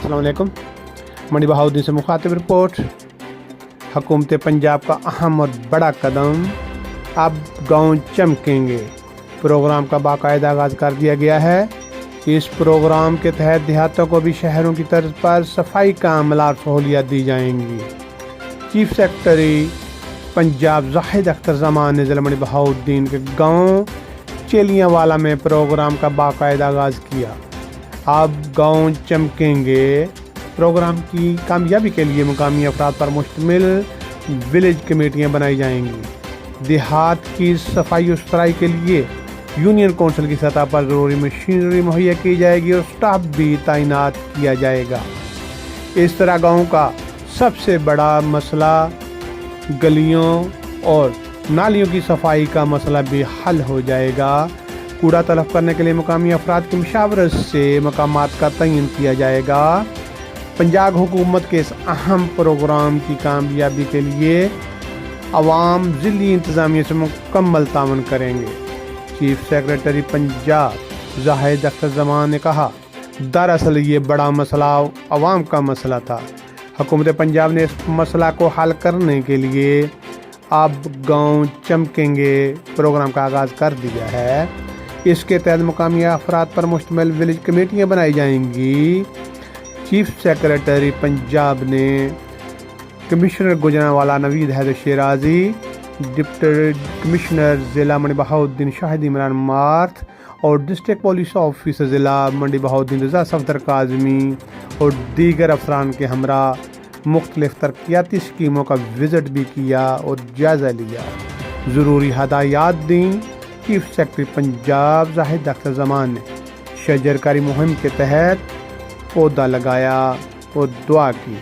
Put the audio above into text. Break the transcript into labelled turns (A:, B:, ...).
A: अस्सलाम वालेकुम। मंडी बहाउद्दीन से मुखातिब रिपोर्ट। हुकूमत पंजाब का अहम और बड़ा कदम, अब गाँव चमकेंगे प्रोग्राम का बाकायदा आगाज़ कर दिया गया है। इस प्रोग्राम के तहत देहातों को भी शहरों की तर्ज पर सफाई का अमला और सहूलियात दी जाएंगी। चीफ सेक्रेटरी पंजाब जाहिद अख्तर जमान ने ज़िला मंडी बहाउद्दीन के गाँव चेलियांवाला में प्रोग्राम का बाकायदा आगाज़ किया। अब गाँव चमकेंगे प्रोग्राम की कामयाबी के लिए मुकामी अफराद पर मुश्तमिल विलेज कमेटियाँ बनाई जाएंगी। देहात की सफाई और सुथराई के लिए यूनियन कौंसिल की सतह पर ज़रूरी मशीनरी मुहैया की जाएगी और स्टाफ भी तैनात किया जाएगा। इस तरह गाँव का सबसे बड़ा मसला गलियों और नालियों की सफाई का मसला भी हल हो जाएगा। कूड़ा तलफ करने के लिए मुकामी अफराद की मशावरत से मकामात का तयन किया जाएगा। पंजाब हुकूमत के इस अहम प्रोग्राम की कामयाबी के लिए अवाम ज़िली इंतज़ामिया से मुकम्मल तावन करेंगे। चीफ सेक्रेटरी पंजाब जाहिद अख्तर जमान ने कहा, दरअसल ये बड़ा मसला अवाम का मसला था। हुकूमत पंजाब ने इस मसला को हल करने के लिए अब गाँव चमकेंगे प्रोग्राम का आगाज़ कर दिया है। इसके तहत मुकामी अफराद पर मुश्तमिल विलेज कमेटियाँ बनाई जाएंगी। चीफ सेक्रेटरी पंजाब ने commissioner Gujranwala Naveed Haider Shirazi, deputy commissioner ज़िला मंडी बहाउद्दीन शाहिद इमरान मार्थ और डिस्ट्रिक्ट पुलिस ऑफिसर ज़िला मंडी बहाउद्दीन रज़ा सफदर काज़मी और दीगर अफसरान के हमरा मुख्तलिफ तरक्याती स्कीमों का विज़िट भी किया और जायज़ा लिया। ज़रूरी हदायत दी। चीफ सेक्रेटरी पंजाब जाहिद अख्तर जमान ने शजरकारी मुहिम के तहत पौधा लगाया और दुआ की।